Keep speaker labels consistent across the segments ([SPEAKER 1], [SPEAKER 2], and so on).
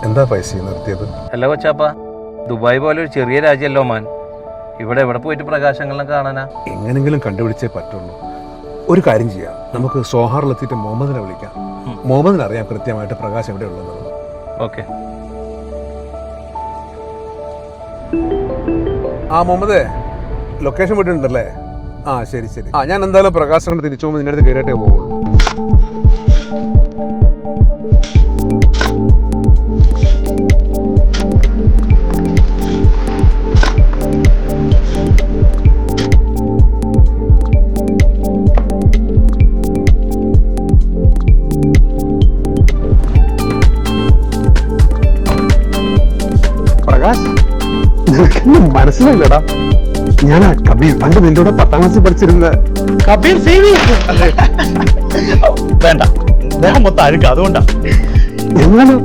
[SPEAKER 1] എന്താ പൈസ നിർത്തിയത്?
[SPEAKER 2] അല്ല കൊച്ചാപ്പ, ദുബായ് പോലെ ഒരു ചെറിയ രാജ്യമല്ലോ ഒമാൻ. ഇവിടെ എവിടെ പോയിട്ട് പ്രകാശങ്ങളെ കാണാനാ?
[SPEAKER 1] എങ്ങനെങ്കിലും കണ്ടുപിടിച്ചേ പറ്റുള്ളൂ. ഒരു കാര്യം ചെയ്യാം, നമുക്ക് സോഹാറിലെത്തിയിട്ട് മുഹമ്മദിനെ വിളിക്കാം. മുഹമ്മദിനെ അറിയാം കൃത്യമായിട്ട് പ്രകാശം എവിടെ ഉള്ളത്.
[SPEAKER 2] ഓക്കെ.
[SPEAKER 1] ആ മുഹമ്മദേ, ലൊക്കേഷൻ വിട്ടിട്ടുണ്ടല്ലേ? ആ ശരി ശരി. ആ ഞാൻ എന്തായാലും പ്രകാശം തിരിച്ചു പോകുമ്പോൾ നിന്റെ അടുത്ത് കയറിയിട്ടേ പോകുള്ളൂ. മനസ്സിലായില്ലടാ, ഞാനാ കബീർ. പണ്ട് നിന്റെ കൂടെ 10ാം ക്ലാസ്സിൽ പഠിച്ചിരുന്ന
[SPEAKER 3] കബീർ. വേണ്ട, ദേഹം മൊത്തം അഴുക്ക, അതുകൊണ്ടാ.
[SPEAKER 1] എന്നാലും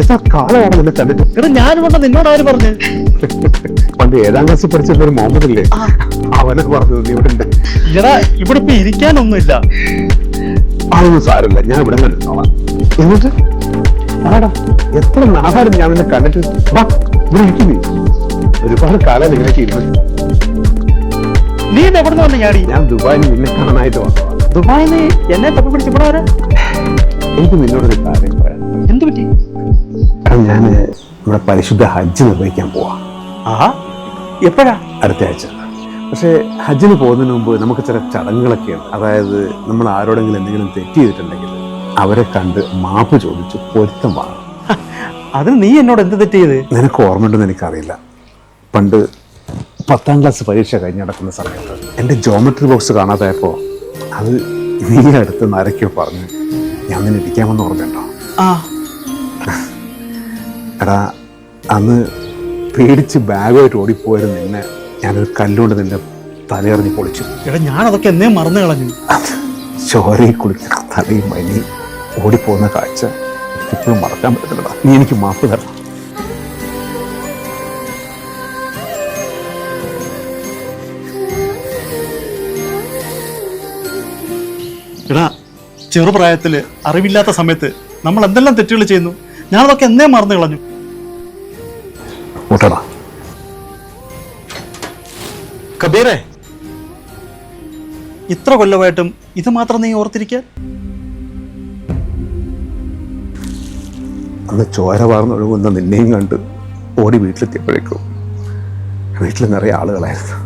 [SPEAKER 1] എത്ര കാലമാണ് നിന്നെ കണ്ടിട്ട്?
[SPEAKER 3] എടാ ഞാൻ വന്ന നിന്നോട് ആര് പറഞ്ഞു?
[SPEAKER 1] പണ്ട് 7ാം ക്ലാസ്സിൽ പഠിച്ചിരുന്ന ഒരു മുഹമ്മദ് ഇല്ലേ, അവനെ പറഞ്ഞത് നീ ഇവിടെ ഉണ്ട്.
[SPEAKER 3] എടാ ഇവിടെ ഇപ്പൊ ഇരിക്കാനൊന്നുമില്ല.
[SPEAKER 1] അതൊന്നും സാരമില്ല, ഞാൻ ഇവിടെ നിന്നോളാം. എന്നിട്ട് ആടാ, എത്ര നാളായിരുന്നു ഞാൻ നിന്നെ കണ്ടിട്ട്. വാ ഇവിടെ ഇരിക്കുന്നേ, ഒരുപാട് കാലം നിങ്ങളൊക്കെ ഇരുന്നു.
[SPEAKER 3] നീ എവിടെ നിന്ന് വന്ന ഞാടി?
[SPEAKER 1] ഞാൻ ദുബായിൽ നിന്നെ കാണാനായിട്ട് വന്നതാ.
[SPEAKER 3] ദുബായിന്ന് എന്നെ തപ്പി പിടിച്ച് ഇവിടെ വരെ?
[SPEAKER 1] എനിക്ക് നിന്നോടൊരു കാര്യം പറയാം.
[SPEAKER 3] എന്ത് പറ്റി?
[SPEAKER 1] ഞാൻ നമ്മുടെ പരിശുദ്ധ ഹജ്ജ് നിർവഹിക്കാൻ പോവാ.
[SPEAKER 3] ആഹാ, എപ്പോഴാ?
[SPEAKER 1] അടുത്ത ആഴ്ച. പക്ഷേ ഹജ്ജിന് പോകുന്നതിന് മുമ്പ് നമുക്ക് ചില ചടങ്ങുകളൊക്കെയാണ്. അതായത് നമ്മൾ ആരോടെങ്കിലും എന്തെങ്കിലും തെറ്റ് ചെയ്തിട്ടുണ്ടെങ്കിൽ അവരെ കണ്ട് മാപ്പ് ചോദിച്ച് പൊരുത്തം വാങ്ങും.
[SPEAKER 3] അതിന് നീ എന്നോട് എന്ത് തെറ്റ് ചെയ്ത്?
[SPEAKER 1] നിനക്ക് ഓർമ്മയുണ്ടെന്ന് എനിക്കറിയില്ല. പണ്ട് 10ാം ക്ലാസ് പരീക്ഷ കഴിഞ്ഞ് നടക്കുന്ന സമയത്ത് എൻ്റെ ജോമെട്രി ബോക്സ് കാണാതായപ്പോൾ അത് നീ അടുത്ത് നരയ്ക്കോ പറഞ്ഞ് ഞാൻ നിന്നെ ഇരിക്കാമെന്ന് ഓർമ്മയുണ്ടോ?
[SPEAKER 3] ആ
[SPEAKER 1] എടാ, അന്ന് പേടിച്ച് ബാഗുമായിട്ട് ഓടിപ്പോയിരുന്നു നിന്നെ ഞാനൊരു കല്ലുകൊണ്ട് നിന്റെ തലയെറിഞ്ഞ് പൊളിച്ചു.
[SPEAKER 3] എടാ ഞാൻ അതൊക്കെ എന്നേ മറന്നു കളഞ്ഞു.
[SPEAKER 1] ചോരയിൽ കുളിക്കുന്ന തലയും മനി ഓടിപ്പോകുന്ന കാഴ്ച ഇപ്പോഴും മറക്കാൻ പറ്റത്തില്ലടാ. നീ എനിക്ക് മാപ്പ് തരണം.
[SPEAKER 3] എടാ ചെറുപ്രായത്തില് അറിവില്ലാത്ത സമയത്ത് നമ്മൾ എന്തെല്ലാം തെറ്റുകൾ ചെയ്യുന്നു. ഞാനതൊക്കെ എന്നേ മറന്നു കളഞ്ഞു.
[SPEAKER 1] കൂട്ടടാ.
[SPEAKER 3] കബീറേ, ഇത്ര കൊല്ലമായിട്ടും ഇത് മാത്രം നീ ഓർത്തിരിക്കാൻ?
[SPEAKER 1] അന്ന് ചോര വാർന്നൊഴുകുന്ന നിന്നെയും കണ്ട് ഓടി വീട്ടിലെത്തിയപ്പോഴേക്കും വീട്ടിൽ നിറയെ ആളുകളായിരുന്നു.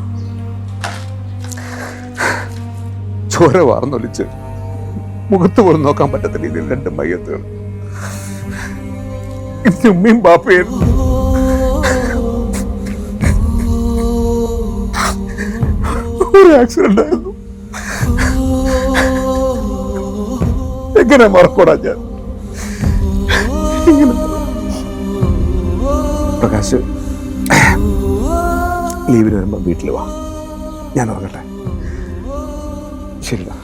[SPEAKER 1] ചോര വാർന്നൊലിച്ച് മുഖത്ത് പോലും നോക്കാൻ പറ്റാത്ത രീതിയിൽ 2 മയ്യത്തുകൾ. ഇതിന് ഉമ്മയും ബാപ്പയായിരുന്നു. ഒരു ആക്സിഡന്റ് ആയിരുന്നു. എങ്ങനെ മറക്കൂടാ ഞാൻ? പ്രകാശ്, ലീവിന് വരുമ്പോൾ വീട്ടിൽ വാ. ഞാൻ ഉറങ്ങട്ടെ. ശരിടാ.